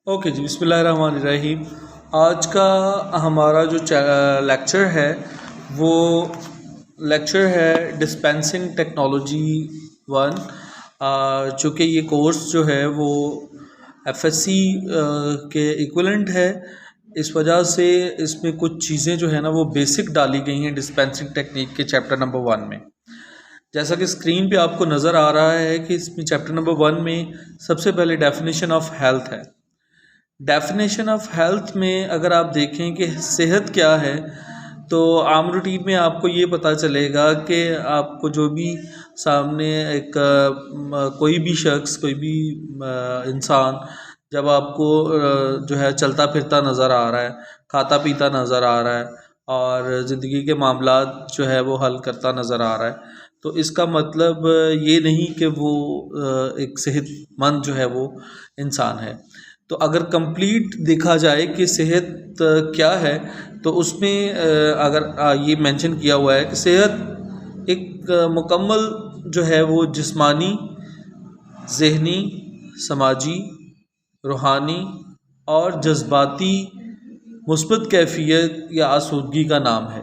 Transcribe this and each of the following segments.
Okay जी, बिस्मिल्लाहिर्रहमानिर्रहीम। आज का हमारा जो लेक्चर है वो लेक्चर है डिस्पेंसिंग टेक्नोलॉजी वन। जो कि ये कोर्स जो है वो एफएससी के इक्विवेलेंट है। इस वजह से इसमें कुछ चीज़ें जो है ना वो बेसिक डाली गई हैं डिस्पेंसिंग टेक्निक के चैप्टर नंबर 1 में। जैसा कि स्क्रीन पे आपको नज़र आ रहा है कि इसमें चैप्टर नंबर 1 में सबसे पहले डेफिनेशन ऑफ हेल्थ है। डेफिनेशन ऑफ हेल्थ में अगर आप देखें कि सेहत क्या है, तो आम रूटीन में आपको ये पता चलेगा कि आपको जो भी सामने एक कोई भी शख्स, कोई भी इंसान जब आपको जो है चलता फिरता नज़र आ रहा है, खाता पीता नज़र आ रहा है और ज़िंदगी के मामलात जो है वो हल करता नज़र आ रहा है, तो इसका मतलब ये नहीं कि वो एक सेहतमंद जो है वो इंसान है। तो अगर कंप्लीट देखा जाए कि सेहत क्या है, तो उसमें अगर ये मेंशन किया हुआ है कि सेहत एक मुकम्मल जो है वो जिस्मानी, ज़हनी, समाजी, रूहानी और जज्बाती मुस्बत कैफियत या आसूदगी का नाम है।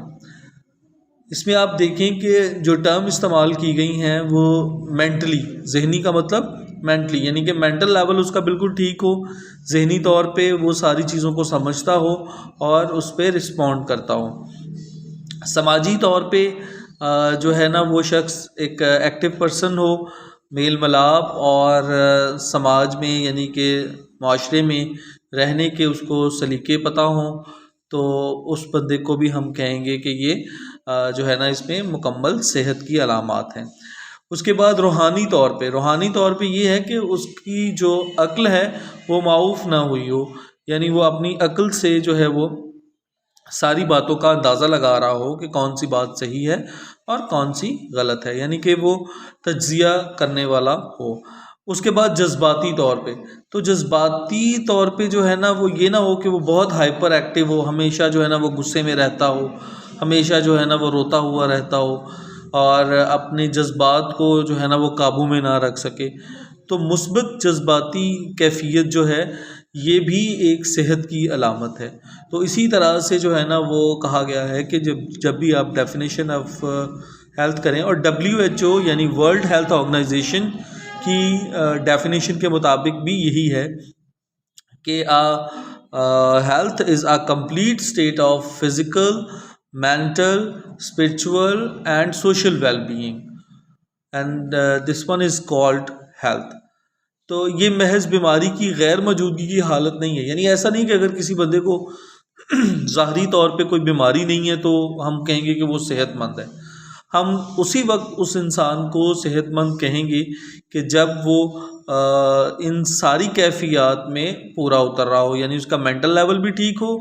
इसमें आप देखें कि जो टर्म इस्तेमाल की गई हैं वो मेंटली, ज़हनी का मतलब मेंटली यानी कि मेंटल लेवल उसका बिल्कुल ठीक हो, ज़हनी तौर पे वो सारी चीज़ों को समझता हो और उस पर रिस्पॉन्ड करता हो। समाजी तौर पे जो है ना वो शख्स एक एक्टिव पर्सन हो, मेल मिलाप और समाज में यानी कि माशरे में रहने के उसको सलीके पता हों, तो उस बंदे को भी हम कहेंगे कि ये जो है ना इसमें मुकम्मल सेहत की अलामात हैं। उसके बाद रूहानी तौर पे ये है कि उसकी जो अक्ल है वो माऊफ ना हुई हो, यानी वो अपनी अक्ल से जो है वो सारी बातों का अंदाज़ा लगा रहा हो कि कौन सी बात सही है और कौन सी गलत है, यानी कि वो तज्जिया करने वाला हो। उसके बाद जज्बाती तौर पे जो है ना वो ये ना हो कि वो बहुत हाइपर एक्टिव हो, हमेशा जो है ना वो गुस्से में रहता हो, हमेशा जो है ना वो रोता हुआ रहता हो और अपने जज्बात को जो है ना वो काबू में ना रख सके। तो मुस्बत जज्बाती कैफियत जो है ये भी एक सेहत की अलामत है। तो इसी तरह से जो है ना वो कहा गया है कि जब भी आप डेफिनेशन ऑफ हेल्थ करें, और WHO यानी वर्ल्ड हेल्थ ऑर्गेनाइजेशन की डेफिनेशन के मुताबिक भी यही है कि health is a complete state of physical, mental, spiritual and social wellbeing, and this one is called health. तो ये महज बीमारी की गैर मौजूदगी की हालत नहीं है, यानी ऐसा नहीं कि अगर किसी बंदे को ज़ाहरी तौर पे कोई बीमारी नहीं है तो हम कहेंगे कि वो सेहतमंद है। हम उसी वक्त उस इंसान को सेहतमंद कहेंगे कि जब वो इन सारी कैफियत में पूरा उतर रहा हो, यानी उसका मेंटल लेवल भी ठीक हो,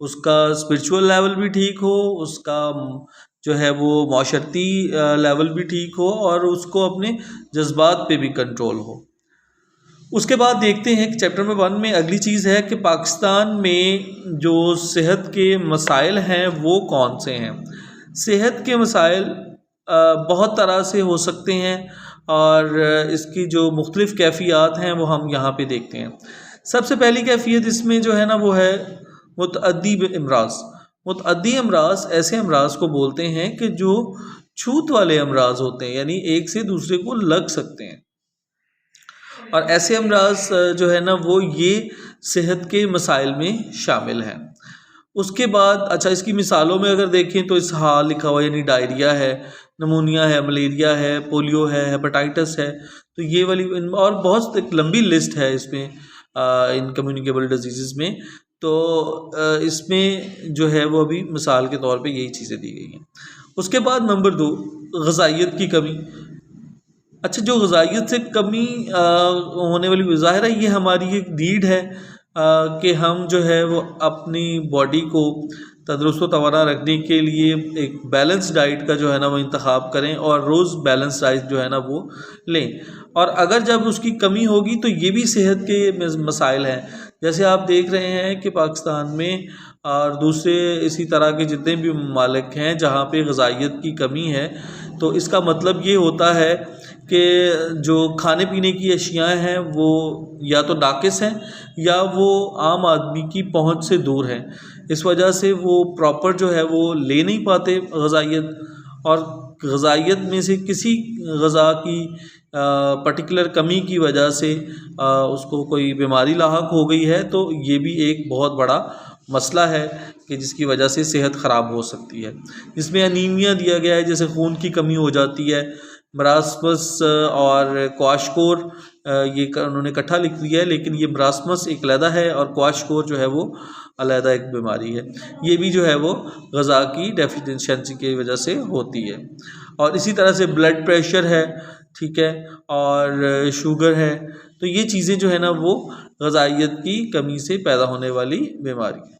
उसका स्पिरिचुअल लेवल भी ठीक हो, उसका जो है वो माशरती लेवल भी ठीक हो और उसको अपने जज्बात पे भी कंट्रोल हो। उसके बाद देखते हैं कि चैप्टर नंबर 1 में अगली चीज़ है कि पाकिस्तान में जो सेहत के मसाइल हैं वो कौन से हैं। सेहत के मसाइल बहुत तरह से हो सकते हैं और इसकी जो मुख्तलिफ़ कैफियत हैं वो हम यहाँ पे देखते हैं। सबसे पहली कैफियत इसमें जो है ना वो है मुतअद्दी अमराज। मुतअद्दी अमराज ऐसे अमराज को बोलते हैं कि जो छूत वाले अमराज होते हैं, यानी एक से दूसरे को लग सकते हैं, और ऐसे अमराज जो है ना वो ये सेहत के मसाइल में शामिल हैं। उसके बाद अच्छा, इसकी मिसालों में अगर देखें तो इसहाल लिखा हुआ, यानी डायरिया है, नमूनिया है, मलेरिया है, पोलियो है, हेपेटाइटिस है। तो ये वाली और बहुत एक लंबी लिस्ट है इसमें इन कम्युनिकेबल डिजीज़ में। तो इसमें जो है वो अभी मिसाल के तौर पे यही चीज़ें दी गई हैं। उसके बाद नंबर 2, ग़िज़ाइयत की कमी। अच्छा, जो ग़िज़ाइयत से कमी होने वाली, ज़ाहिर है ये हमारी एक नीड है कि हम जो है वो अपनी बॉडी को तंदुरुस्त व तवाना रखने के लिए एक बैलेंस डाइट का जो है ना वो इंतखाब करें और रोज़ बैलेंस डाइट जो है ना वो लें। और अगर जब उसकी कमी होगी तो ये भी सेहत के मसाइल हैं। जैसे आप देख रहे हैं कि पाकिस्तान में और दूसरे इसी तरह के जितने भी ममालिक हैं जहाँ पे ग़िज़ाइयत की कमी है, तो इसका मतलब ये होता है कि जो खाने पीने की अशियाँ हैं वो या तो नाकिस हैं या वो आम आदमी की पहुंच से दूर हैं। इस वजह से वो प्रॉपर जो है वो ले नहीं पाते ग़िज़ाइयत, और ग़िज़ाइयत में से किसी ग़िज़ा की पर्टिकुलर कमी की वजह से उसको कोई बीमारी लाहक हो गई है, तो ये भी एक बहुत बड़ा मसला है कि जिसकी वजह से सेहत ख़राब हो सकती है। इसमें अनीमिया दिया गया है, जैसे खून की कमी हो जाती है। मरासमस और क्वाशकोर ये उन्होंने इकट्ठा लिख दिया है, लेकिन ये मरासमस एक अलहदा है और क्वाशकोर जो है वो अलहदा एक बीमारी है। ये भी जो है वो ग़िज़ा की डेफिशिएंसी की वजह से होती है। और इसी तरह से ब्लड प्रेशर है, ठीक है, और शुगर है। तो ये चीज़ें जो है ना वो ग़िज़ाइयत की कमी से पैदा होने वाली बीमारी है।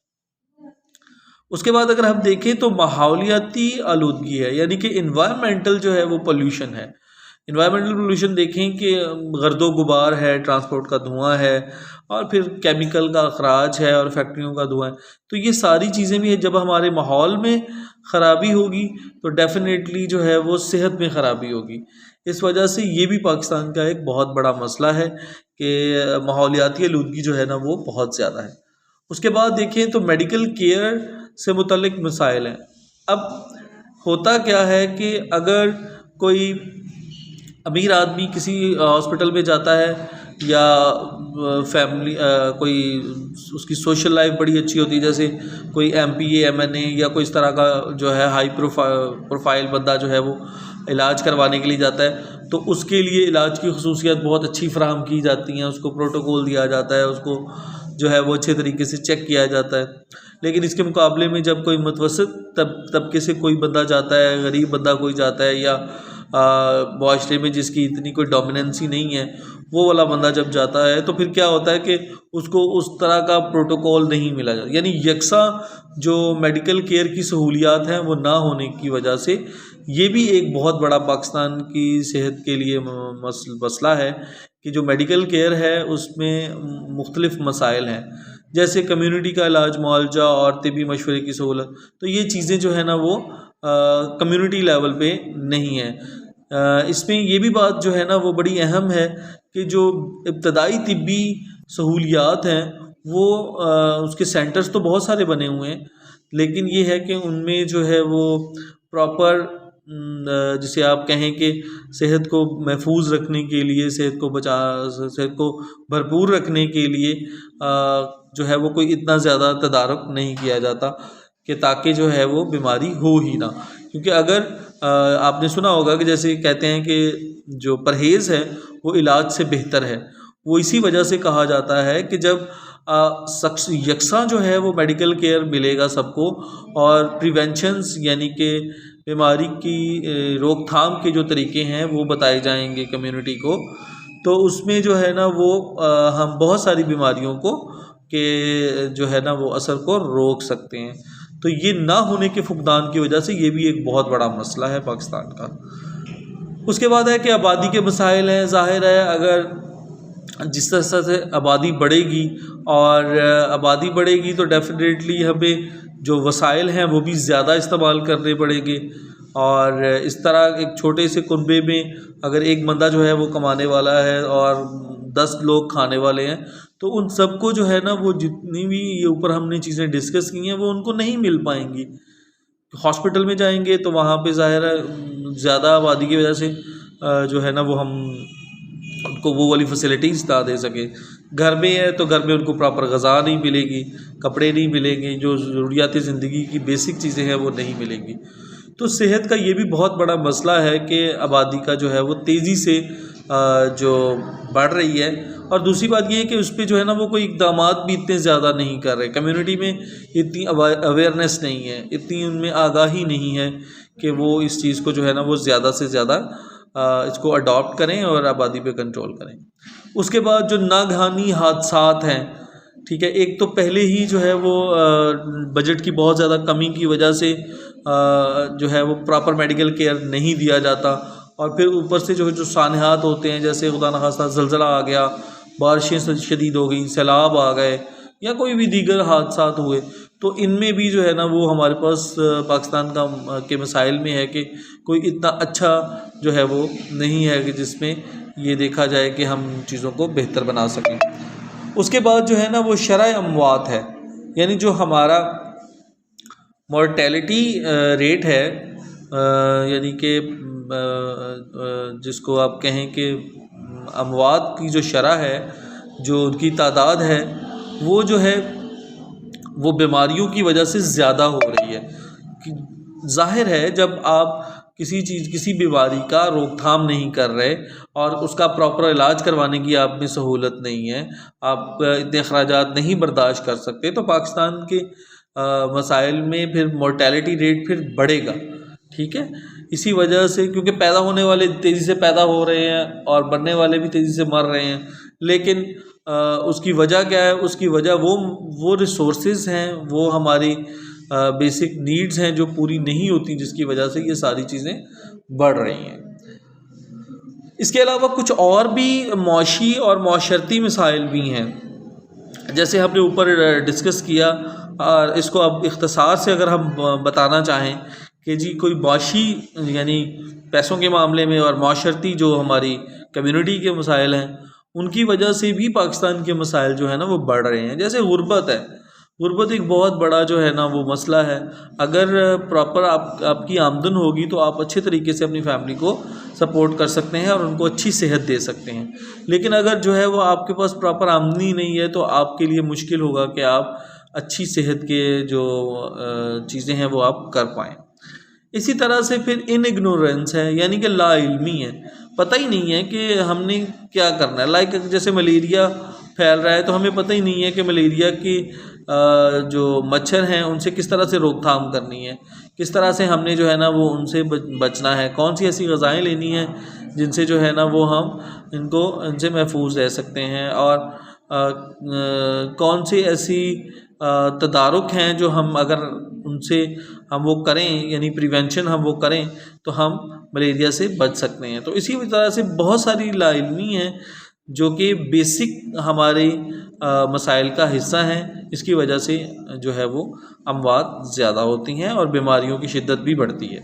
उसके बाद अगर हम देखें तो माहौलियाती आलूदगी है, यानी कि इन्वायरमेंटल जो है वो पोल्यूशन है। इन्वायरमेंटल पोल्यूशन देखें कि गर्दो गुबार है, ट्रांसपोर्ट का धुआं है, और फिर केमिकल का अखराज है और फैक्ट्रियों का धुआं है। तो ये सारी चीज़ें भी है, जब हमारे माहौल में ख़राबी होगी तो डेफिनेटली जो है वो सेहत में ख़राबी होगी। इस वजह से ये भी पाकिस्तान का एक बहुत बड़ा मसला है कि माहौलियाती आलूदगी जो है ना वो बहुत ज़्यादा है। उसके बाद देखें तो मेडिकल केयर से मुतल्लिक मसाइल हैं। अब होता क्या है कि अगर कोई अमीर आदमी किसी हॉस्पिटल में जाता है या फैमिली कोई उसकी सोशल लाइफ बड़ी अच्छी होती है, जैसे कोई MPA MNA या कोई इस तरह का जो है हाई प्रोफाइल बंदा जो है वो इलाज करवाने के लिए जाता है, तो उसके लिए इलाज की खसूसियात बहुत अच्छी फराहम की जाती हैं, उसको प्रोटोकॉल दिया जाता है, उसको जो है वो अच्छे तरीके से चेक किया जाता है। लेकिन इसके मुकाबले में जब कोई मुतवसत तबके से कोई बंदा जाता है, गरीब बंदा कोई जाता है, या मुआशरे में जिसकी इतनी कोई डोमिनेंसी नहीं है, वो वाला बंदा जब जाता है तो फिर क्या होता है कि उसको उस तरह का प्रोटोकॉल नहीं मिला जाता। यानी यकसा जो मेडिकल केयर की सहूलियात हैं वो ना होने की वजह से ये भी एक बहुत बड़ा पाकिस्तान की सेहत के लिए मसला है कि जो मेडिकल केयर है उसमें मुख्तलिफ मसाइल हैं, जैसे कम्युनिटी का इलाज, मुआवजा और तिबी मशवरे की सहूलत। तो ये चीज़ें जो है ना वो कम्युनिटी लेवल पे नहीं है। इसमें ये भी बात जो है ना वो बड़ी अहम है कि जो इब्तदाई तिब्बी सहूलियात हैं वो उसके सेंटर्स तो बहुत सारे बने हुए हैं, लेकिन ये है कि उनमें जो है वो प्रॉपर जिसे आप कहें कि सेहत को महफूज रखने के लिए, सेहत को भरपूर रखने के लिए जो है वो कोई इतना ज़्यादा तदारुक नहीं किया जाता कि ताकि जो है वो बीमारी हो ही ना। क्योंकि अगर आपने सुना होगा कि जैसे कहते हैं कि जो परहेज़ है वो इलाज से बेहतर है, वो इसी वजह से कहा जाता है कि जब यकसा जो है वो मेडिकल केयर मिलेगा सबको, और प्रिवेंशंस यानी कि बीमारी की रोकथाम के जो तरीके हैं वो बताए जाएंगे कम्युनिटी को, तो उसमें जो है ना वो हम बहुत सारी बीमारियों को के जो है ना वो असर को रोक सकते हैं। तो ये ना होने के फुकदान की वजह से ये भी एक बहुत बड़ा मसला है पाकिस्तान का। उसके बाद है कि आबादी के मसाइल हैं। ज़ाहिर है अगर जिस तरह से आबादी बढ़ेगी और आबादी बढ़ेगी तो डेफिनेटली हमें जो वसाइल हैं वो भी ज़्यादा इस्तेमाल करने पड़ेंगे, और इस तरह एक छोटे से कुनबे में अगर एक बंदा जो है वो कमाने वाला है और 10 लोग खाने वाले हैं, तो उन सबको जो है ना वो जितनी भी ये ऊपर हमने चीज़ें डिस्कस की हैं वो उनको नहीं मिल पाएंगी। हॉस्पिटल में जाएंगे तो वहाँ पे ज़ाहिर है ज़्यादा आबादी की वजह से जो है ना वो हम उनको वो वाली फैसिलिटीज़ ना दे सके। घर में है तो घर में उनको प्रॉपर ग़िज़ा नहीं मिलेगी, कपड़े नहीं मिलेंगे, जो ज़रूरियात ज़िंदगी की बेसिक चीज़ें हैं वो नहीं मिलेंगी। तो सेहत का ये भी बहुत बड़ा मसला है कि आबादी का जो है वो तेज़ी से जो बढ़ रही है। और दूसरी बात ये है कि उस पर जो है ना वो कोई इक़दामात भी इतने ज़्यादा नहीं कर रहे, कम्युनिटी में इतनी अवेयरनेस नहीं है, इतनी उनमें आगाही नहीं है कि वो इस चीज़ को जो है ना वो ज़्यादा से ज़्यादा इसको अडॉप्ट करें और आबादी पे कंट्रोल करें। उसके बाद जो नागहानी हादसात हैं, ठीक है, एक तो पहले ही जो है वो बजट की बहुत ज़्यादा कमी की वजह से जो है वो प्रॉपर मेडिकल केयर नहीं दिया जाता, और फिर ऊपर से जो सानहात होते हैं, जैसे खुदा न खास्ता ज़लज़ला आ गया, बारिशें शदीद हो गई, सैलाब आ गए, या कोई भी दीगर हादसात हुए, तो इनमें भी जो है ना वो हमारे पास पाकिस्तान के मसाइल में है कि कोई इतना अच्छा जो है वो नहीं है कि जिसमें ये देखा जाए कि हम चीज़ों को बेहतर बना सकें। उसके बाद जो है ना वो शरह अमवात है, यानी जो हमारा मोर्टेलिटी रेट है, यानी कि जिसको आप कहें कि अमवात की जो शरह है, जो उनकी तादाद है, वो जो है वो बीमारियों की वजह से ज़्यादा हो रही है। कि ज़ाहिर है जब आप किसी बीमारी का रोकथाम नहीं कर रहे और उसका प्रॉपर इलाज करवाने की आप में सहूलत नहीं है, आप इतने अखराजात नहीं बर्दाश्त कर सकते, तो पाकिस्तान के मसाइल में फिर मोर्टेलिटी रेट फिर बढ़ेगा। ठीक है, इसी वजह से, क्योंकि पैदा होने वाले तेज़ी से पैदा हो रहे हैं और मरने वाले भी तेज़ी से मर रहे हैं, लेकिन उसकी वजह क्या है? उसकी वजह वो रिसोर्सेज हैं, वो हमारी बेसिक नीड्स हैं जो पूरी नहीं होती, जिसकी वजह से ये सारी चीज़ें बढ़ रही हैं। इसके अलावा कुछ और भी मौशी और मौशरती मसाइल भी हैं, जैसे हमने ऊपर डिस्कस किया, और इसको अब इख्तिसार से अगर हम बताना चाहें कि जी कोई मौशी यानी पैसों के मामले में और मौशरती जो हमारी कम्युनिटी के मसाइल हैं, उनकी वजह से भी पाकिस्तान के मसाइल जो है ना वो बढ़ रहे हैं। जैसे गुर्बत है, गुर्बत एक बहुत बड़ा जो है ना वो मसला है। अगर प्रॉपर आपकी आमदन होगी तो आप अच्छे तरीके से अपनी फैमिली को सपोर्ट कर सकते हैं और उनको अच्छी सेहत दे सकते हैं, लेकिन अगर जो है वो आपके पास प्रॉपर आमदनी नहीं है तो आपके लिए मुश्किल होगा कि आप अच्छी सेहत के जो चीज़ें हैं वो आप कर पाएँ। इसी तरह से फिर इग्नोरेंस है, यानी कि लाइल्मी है, पता ही नहीं है कि हमने क्या करना है। लाइक जैसे मलेरिया फैल रहा है तो हमें पता ही नहीं है कि मलेरिया की जो मच्छर हैं उनसे किस तरह से रोकथाम करनी है, किस तरह से हमने जो है ना वो उनसे बचना है, कौन सी ऐसी ग़िज़ाएँ लेनी हैं जिनसे जो है ना वो हम इनसे महफूज रह सकते हैं, और कौन सी ऐसी तदारुक हैं जो हम अगर उनसे हम वो करें, यानी प्रिवेंशन हम वो करें तो हम मलेरिया से बच सकते हैं। तो इसी तरह से बहुत सारी लाइल्मी हैं जो कि बेसिक हमारे मसाइल का हिस्सा हैं। इसकी वजह से जो है वो अमवात ज़्यादा होती हैं और बीमारियों की शिद्दत भी बढ़ती है।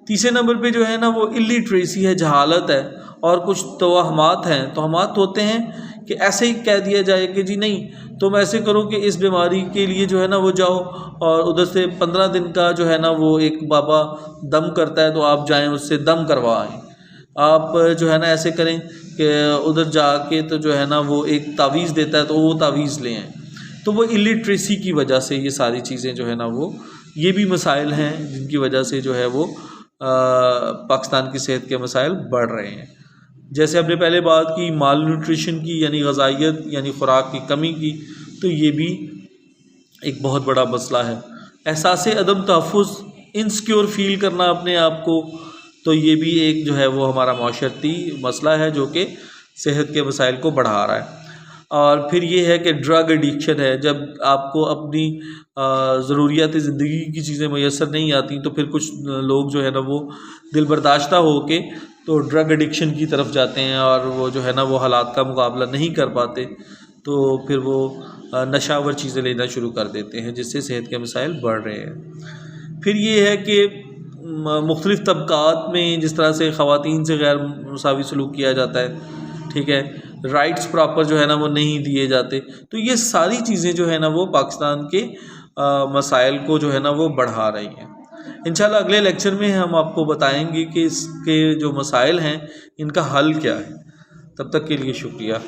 तीसरे नंबर पे जो है ना वो इलिटरेसी है, जहालत है, और कुछ तोहमात हैं। तोहमात होते हैं कि ऐसे ही कह दिया जाए कि जी नहीं तुम ऐसे करो कि इस बीमारी के लिए जो है ना वो जाओ और उधर से 15 दिन का जो है ना वो एक बाबा दम करता है तो आप जाएं उससे दम करवाएं। आप जो है ना ऐसे करें कि उधर जाके तो जो है ना वो एक तावीज़ देता है तो वो तावीज़ ले आएँ। तो वो इलिटरेसी की वजह से ये सारी चीज़ें जो है ना वो ये भी मसाइल हैं जिनकी वजह से जो है वो पाकिस्तान की सेहत के मसाइल बढ़ रहे हैं। जैसे हमने पहले बात की माल न्यूट्रिशन की, यानी ग़िज़ाइयत यानी ख़ुराक की कमी की, तो ये भी एक बहुत बड़ा मसला है। एहसास अदम तहफ़्फ़ुज़, इनसिक्योर फ़ील करना अपने आप को, तो ये भी एक जो है वो हमारा माशरती मसला है जो कि सेहत के मसाइल को बढ़ा रहा है। और फिर ये है कि ड्रग एडिक्शन है, जब आपको अपनी ज़रूरियात ज़िंदगी की चीज़ें मैसर नहीं आती तो फिर कुछ लोग जो है ना वो दिल बर्दाश्ता हो के तो ड्रग एडिक्शन की तरफ जाते हैं और वो जो है ना वो हालात का मुकाबला नहीं कर पाते, तो फिर वो नशावर चीज़ें लेना शुरू कर देते हैं, जिससे सेहत के मसाइल बढ़ रहे हैं। फिर ये है कि मुख्तलिफ़ तबक़ात में जिस तरह से ख़वातीन से गैर मुसावी सलूक किया जाता है, ठीक है, राइट्स प्रॉपर जो है ना वो नहीं दिए जाते, तो ये सारी चीज़ें जो है ना वो पाकिस्तान के मसाइल को जो है ना वो बढ़ा रही हैं। इंशाल्लाह अगले लेक्चर में हम आपको बताएंगे कि इसके जो मसाइल हैं इनका हल क्या है। तब तक के लिए शुक्रिया।